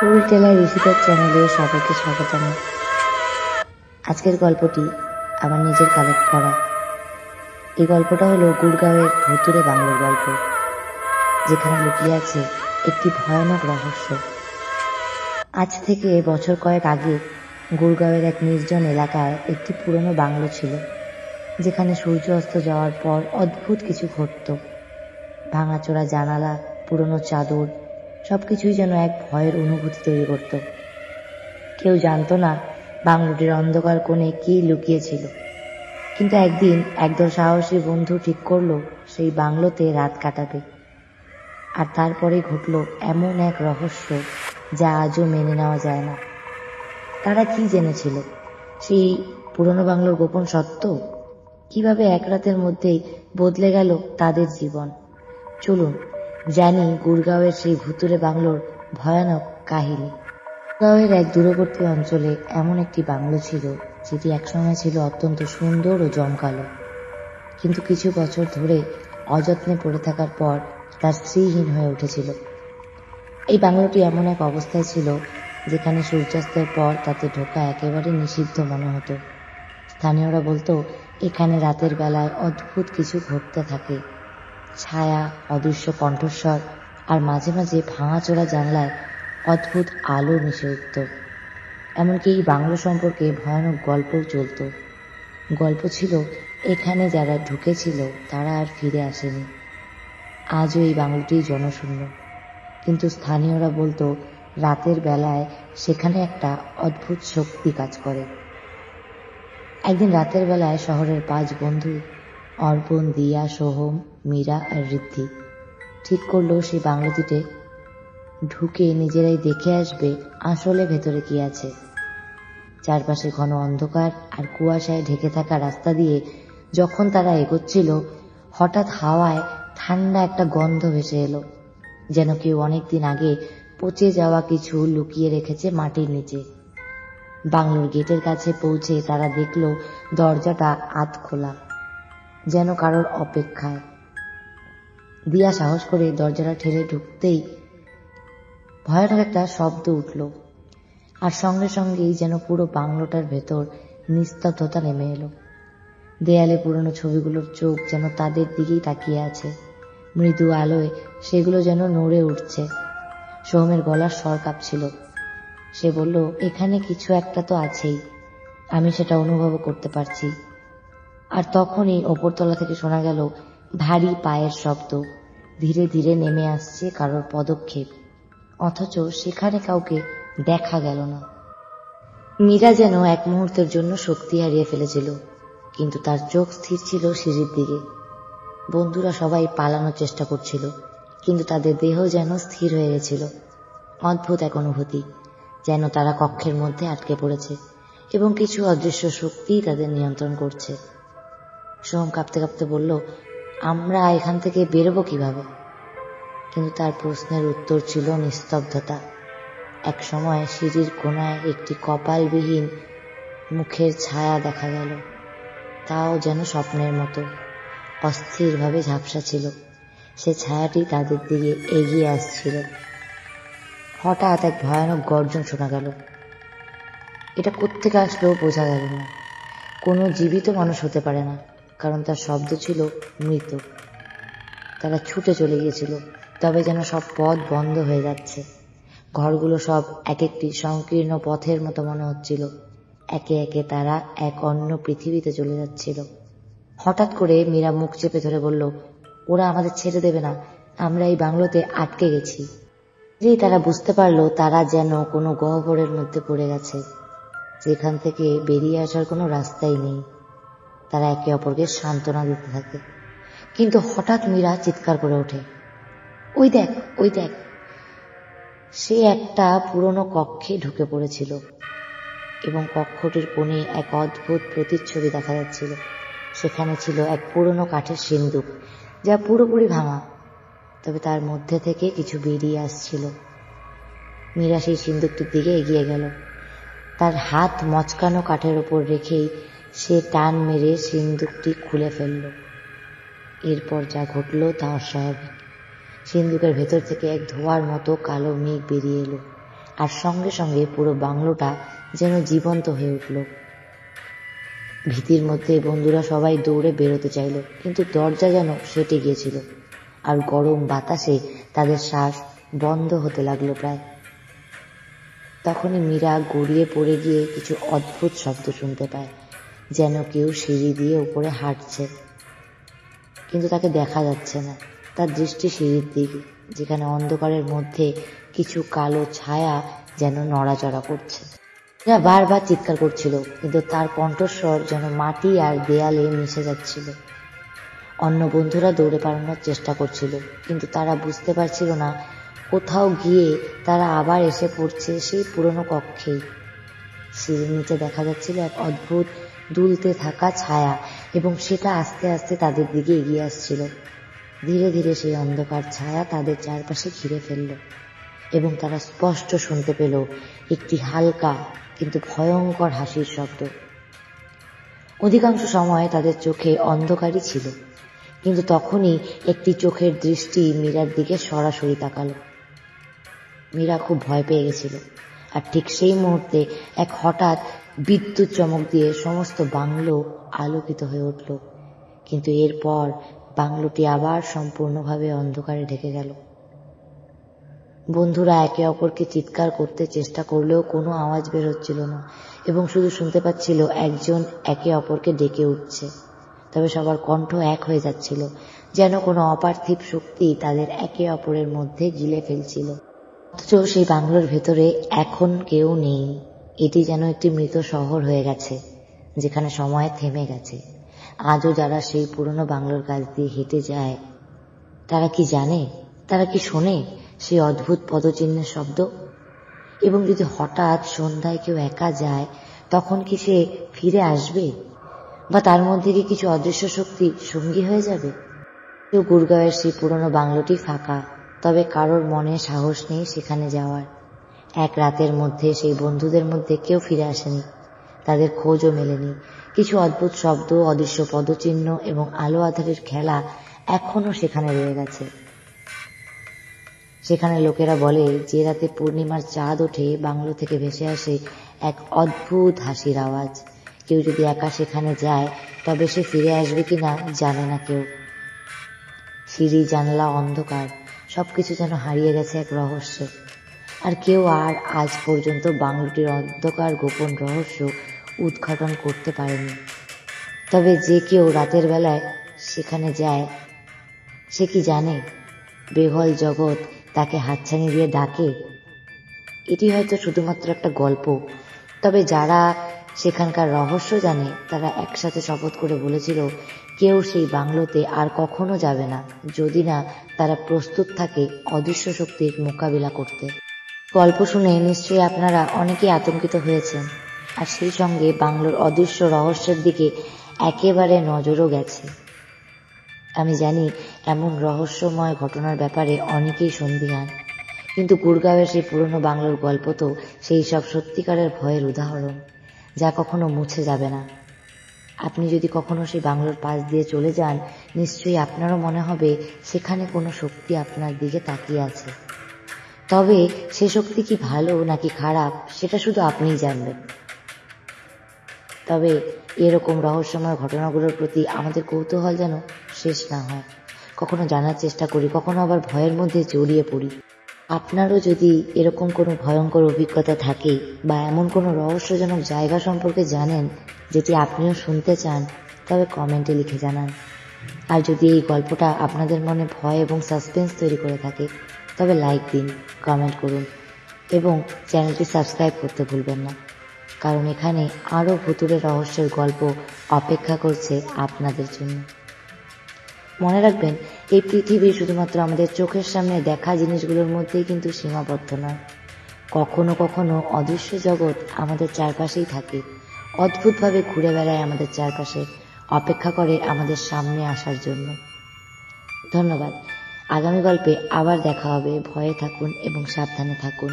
ফুল teller ঋষিদের চ্যানেলে সবাইকে স্বাগতম। আজকের গল্পটি আমার নিজের কালেক্ট করা। এই গল্পটা হলো গুড়গাঁওয়ের ভুতুড়ে বাংলোর গল্প, যেখানে লুকিয়ে আছে একটি ভয়ানক রহস্য। আজ থেকে বছর কয়েক আগে গুড়গাঁওয়ের এক নির্জন এলাকায় একটি পুরনো বাংলো ছিল, যেখানে সূর্য অস্ত যাওয়ার পর অদ্ভুত কিছু ঘটত। ভাঙাচোরা জানালা, পুরনো চাদর, সবকিছুই যেন এক ভয়ের অনুভূতি তৈরি করত। কেউ জানতো না বাংলোটির অন্ধকার কোণে কি লুকিয়েছিল, কিন্তু একদিন একদল সাহসী বন্ধু ঠিক করলো সেই বাংলোতে রাত কাটাবে। আর তারপরে ঘটল এমন এক রহস্য যা আজও মেনে নেওয়া যায় না। তারা কি জেনেছিল সেই পুরনো বাংলোর গোপন সত্য? কিভাবে এক রাতের মধ্যেই বদলে গেল তাদের জীবন? চলুন জানি গুড়গাঁওয়ের সেই ভুতুড়ে বাংলোর ভয়ানক কাহিনী। গুড়গাঁওয়ের এক দূরবর্তী অঞ্চলে এমন একটি বাংলো ছিল, যেটি একসময় ছিল অত্যন্ত সুন্দর ও জমকালো, কিন্তু কিছু বছর ধরে অযত্নে পড়ে থাকার পর তার স্ত্রীহীন হয়ে উঠেছিল। এই বাংলোটি এমন এক অবস্থায় ছিল যেখানে সূর্যাস্তের পর তাতে ঢোকা একেবারে নিষিদ্ধ মনে হতো। স্থানীয়রা বলতো এখানে রাতের বেলায় অদ্ভুত কিছু ঘটতে থাকে। ছায়া, অদৃশ্য কণ্ঠস্বর আর মাঝে মাঝে ভাঙাচোরা জানলায় অদ্ভুত আলো মিশে উঠত। এমনকি এই বাংলো সম্পর্কে ভয়ানক গল্পও চলত। গল্প ছিল এখানে যারা ঢুকেছিল তারা আর ফিরে আসেনি। আজও এই বাংলোটি জনশূন্য, কিন্তু স্থানীয়রা বলতো রাতের বেলায় সেখানে একটা অদ্ভুত শক্তি কাজ করে। একদিন রাতের বেলায় শহরের 5 বন্ধু অর্পণ, দিয়া, সোহম, মীরা আর ঋদ্ধি ঠিক করলো সেই বাংলোটিতে ঢুকে নিজেরাই দেখে আসবে আসলে ভেতরে কি আছে। চারপাশে ঘন অন্ধকার আর কুয়াশায় ঢেকে থাকা রাস্তা দিয়ে যখন তারা এগোচ্ছিল, হঠাৎ হাওয়ায় ঠান্ডা একটা গন্ধ ভেসে এলো, যেন কেউ অনেকদিন আগে পচে যাওয়া কিছু লুকিয়ে রেখেছে মাটির নিচে। বাংলোর গেটের কাছে পৌঁছে তারা দেখল দরজাটা আধ খোলা, যেন কারোর অপেক্ষায়। দিয়া সাহস করে দরজাটা ঠেলে ঢুকতেই ভয়ানক একটা শব্দ উঠল, আর সঙ্গে সঙ্গেই যেন পুরো বাংলোটার ভেতর নিস্তব্ধতা নেমে এলো। দেয়ালে পুরনো ছবিগুলোর চোখ যেন তাদের দিকেই তাকিয়ে আছে। মৃদু আলোয় সেগুলো যেন নড়ে উঠছে। সোহমের গলার স্বর কাঁপছিল। সে বলল, এখানে কিছু একটা তো আছেই, আমি সেটা অনুভব করতে পারছি। আর তখনই ওপরতলা থেকে শোনা গেল ভারী পায়ের শব্দ। ধীরে ধীরে নেমে আসছে কারোর পদক্ষেপ, অথচ সেখানে কাউকে দেখা গেল না। মীরা যেন এক মুহূর্তের জন্য শক্তি হারিয়ে ফেলেছিল, কিন্তু তার চোখ স্থির ছিল সিঁড়ির দিকে। বন্ধুরা সবাই পালানোর চেষ্টা করছিল, কিন্তু তাদের দেহ যেন স্থির হয়ে গেছিল। অদ্ভুত এক অনুভূতি, যেন তারা কক্ষের মধ্যে আটকে পড়েছে এবং কিছু অদৃশ্য শক্তি তাদের নিয়ন্ত্রণ করছে। সোহম কাঁপতে কাঁপতে বলল, আমরা এখান থেকে বেরোবো কিভাবে? কিন্তু তার প্রশ্নের উত্তর ছিল নিস্তব্ধতা। এক সময় সিঁড়ির কোণায় একটি কপালবিহীন মুখের ছায়া দেখা গেল, তাও যেন স্বপ্নের মতো অস্থিরভাবে ঝাপসা ছিল। সে ছায়াটি তাদের দিকে এগিয়ে আসছিল। হঠাৎ এক ভয়ানক গর্জন শোনা গেল। এটা কোত্থেকে আসলো বোঝা গেল না। কোনো জীবিত মানুষ হতে পারে না, কারণ তার শব্দ ছিল মৃত। তারা ছুটে চলে গিয়েছিল, তবে যেন সব পথ বন্ধ হয়ে যাচ্ছে। ঘরগুলো সব এক একটি সংকীর্ণ পথের মতো মনে হচ্ছিল। একে একে তারা এক অন্য পৃথিবীতে চলে যাচ্ছিল। হঠাৎ করে মীরা মুখ চেপে ধরে বলল, ওরা আমাদের ছেড়ে দেবে না, আমরা এই বাংলোতে আটকে গেছি। যেই তারা বুঝতে পারলো তারা যেন কোনো গহ্বরের মধ্যে পড়ে গেছে, যেখান থেকে বেরিয়ে আসার কোনো রাস্তাই নেই। তারা একে অপরকে সান্ত্বনা দিতে থাকে, কিন্তু হঠাৎ মীরা চিৎকার করে ওঠে, ওই দেখ, ওই দেখ! সে একটা পুরনো কক্ষে ঢুকে পড়েছিল এবং কক্ষটির কোণে এক অদ্ভুত প্রতিচ্ছবি দেখা যাচ্ছিল। সেখানে ছিল এক পুরনো কাঠের সিন্দুক, যা পুরোপুরি ভাঙা, তবে তার মধ্যে থেকে কিছু বেরিয়ে আসছিল। মীরা সেই সিন্দুকটির দিকে এগিয়ে গেল। তার হাত মচকানো কাঠের ওপর রেখেই সে টান মেরে সিন্দুকটি খুলে ফেলল। এরপর যা ঘটল তা অস্বাভাবিক। সিন্দুকের ভেতর থেকে এক ধোঁয়ার মতো কালো মেঘ বেরিয়ে এলো আর সঙ্গে সঙ্গে পুরো বাংলোটা যেন জীবন্ত হয়ে উঠল। ভীতির মধ্যে বন্ধুরা সবাই দৌড়ে বেরোতে চাইল, কিন্তু দরজা যেন সেটে গিয়েছিল, আর গরম বাতাসে তাদের শ্বাস বন্ধ হতে লাগলো প্রায়। তখনই মীরা গড়িয়ে পড়ে গিয়ে কিছু অদ্ভুত শব্দ শুনতে পায়, যেন কেউ সিঁড়ি দিয়ে উপরে হাঁটছে, কিন্তু তাকে দেখা যাচ্ছে না। তার দৃষ্টি সিঁড়ির দিকে, যেখানে অন্ধকারের মধ্যে কিছু কালো ছায়া যেন নড়াচড়া করছে। এরা বারবার চিৎকার করছিল, কিন্তু তার কণ্ঠস্বর যেন মাটি আর দেয়ালে মিশে যাচ্ছিল। অন্য বন্ধুরা দৌড়ে পালানোর চেষ্টা করছিল, কিন্তু তারা বুঝতে পারছিল না কোথাও গিয়ে তারা আবার এসে পড়ছে সেই পুরনো কক্ষেই। সিঁড়ির নিচে দেখা যাচ্ছিল এক অদ্ভুত দুলতে থাকা ছায়া, এবং সেটা আস্তে আস্তে তাদের দিকে এগিয়ে আসছিল। ধীরে ধীরে সেই অন্ধকার ছায়া তাদের চারপাশে ঘিরে ফেলল, এবং তারা স্পষ্ট শুনতে পেল একটি হালকা কিন্তু ভয়ঙ্কর হাসির শব্দ। অধিকাংশ সময় তাদের চোখে অন্ধকারই ছিল, কিন্তু তখনই একটি চোখের দৃষ্টি মীরার দিকে সরাসরি তাকালো। মীরা খুব ভয় পেয়ে গেছিল, আর ঠিক সেই মুহূর্তে এক হঠাৎ বিদ্যুৎ চমক দিয়ে সমস্ত বাংলো আলোকিত হয়ে উঠল, কিন্তু এরপর বাংলোটি আবার সম্পূর্ণভাবে অন্ধকারে ঢেকে গেল। বন্ধুরা একে অপরকে চিৎকার করতে চেষ্টা করলেও কোনো আওয়াজ বের হচ্ছিল না, এবং শুধু শুনতে পাচ্ছিল একজন একে অপরকে ডেকে উঠছে। তবে সবার কণ্ঠ এক হয়ে যাচ্ছিল, যেন কোনো অপার্থিব শক্তি তাদের একে অপরের মধ্যে গিলে ফেলছিল। অথচ সেই বাংলোর ভেতরে এখন কেউ নেই। এটি যেন একটি মৃত শহর হয়ে গেছে, যেখানে সময় থেমে গেছে। আজও যারা সেই পুরনো বাংলোর কাছ দিয়ে হেঁটে যায়, তারা কি জানে, তারা কি শোনে সেই অদ্ভুত পদচিহ্নের শব্দ? এবং যদি হঠাৎ সন্ধ্যায় কেউ একা যায়, তখন কি সে ফিরে আসবে, বা তার মধ্যে কি কিছু অদৃশ্য শক্তি সঙ্গী হয়ে যাবে? গুরগাঁওয়ের সেই পুরনো বাংলোটি ফাঁকা, তবে কারোর মনে সাহস নেই সেখানে যাওয়ার। এক রাতের মধ্যে সেই বন্ধুদের মধ্যে কেউ ফিরে আসেনি, তাদের খোঁজও মেলেনি। কিছু অদ্ভুত শব্দ, অদৃশ্য পদচিহ্ন এবং আলো আঁধারের খেলা এখনো সেখানে রয়ে গেছে। সেখানে লোকেরা বলে, যে রাতে পূর্ণিমার চাঁদ ওঠে, বাংলো থেকে ভেসে আসে এক অদ্ভুত হাসির আওয়াজ। কেউ যদি একা সেখানে যায়, তবে সে ফিরে আসবে কিনা জানে না কেউ। সিঁড়ি, জানলা অন্ধকার, সবকিছু যেন হারিয়ে গেছে এক রহস্যে। আর কেউ আজ পর্যন্ত বাংলোটির অন্ধকার গোপন রহস্য উদ্ঘাটন করতে পারেনি। তবে যে কেউ রাতের বেলায় সেখানে যায়, সে কি জানে বেঘল জগৎ তাকে হাতছানি দিয়ে ডাকে? এটি হয়তো শুধুমাত্র একটা গল্প, তবে যারা সেখানকার রহস্য জানে, তারা একসাথে শপথ করে বলেছিল কেউ সেই বাংলোতে আর কখনো যাবে না, যদি না তারা প্রস্তুত থাকে অদৃশ্য শক্তির মোকাবিলা করতে। গল্প শুনে নিশ্চয়ই আপনারা অনেকেই আতঙ্কিত হয়েছেন, আর সেই সঙ্গে বাংলোর অদৃশ্য রহস্যের দিকে একেবারে নজরও গেছে। আমি জানি এমন রহস্যময় ঘটনার ব্যাপারে অনেকেই সন্দিহান, কিন্তু গুরগাঁওয়ের সেই পুরনো বাংলোর গল্প তো সেই সব সত্যিকারের ভয়ের উদাহরণ, যা কখনো মুছে যাবে না। আপনি যদি কখনো সেই বাংলোর পাশ দিয়ে চলে যান, নিশ্চয়ই আপনারও মনে হবে সেখানে কোনো শক্তি আপনার দিকে তাকিয়ে আছে। তবে সে শক্তি কি ভালো নাকি খারাপ, সেটা শুধু আপনিই জানবেন। তবে এরকম রহস্যময় ঘটনাগুলোর প্রতি আমাদের কৌতূহল যেন শেষ না হয়। কখনো জানার চেষ্টা করি, কখনো আবার ভয়ের মধ্যে জড়িয়ে পড়ি। আপনারও যদি এরকম কোনো ভয়ঙ্কর অভিজ্ঞতা থাকে, বা এমন কোনো রহস্যজনক জায়গা সম্পর্কে জানেন যেটি আপনিও শুনতে চান, তবে কমেন্টে লিখে জানান। আর যদি এই গল্পটা আপনাদের মনে ভয় এবং সাসপেন্স তৈরি করে থাকে, তবে লাইক দিন, কমেন্ট করুন, এবং চ্যানেলটি সাবস্ক্রাইব করতে ভুলবেন না, কারণ এখানে আরও ভুতুড়ে রহস্যের গল্প অপেক্ষা করছে আপনাদের জন্য। মনে রাখবেন, এই পৃথিবী শুধুমাত্র আমাদের চোখের সামনে দেখা জিনিসগুলোর মধ্যেই কিন্তু সীমাবদ্ধ নয়। কখনো কখনো অদৃশ্য জগৎ আমাদের চারপাশেই থাকে, অদ্ভুতভাবে ঘুরে বেড়ায় আমাদের চারপাশে, অপেক্ষা করে আমাদের সামনে আসার জন্য। ধন্যবাদ। আগামী গল্পে আবার দেখা হবে। ভয়ে থাকুন এবং সাবধানে থাকুন।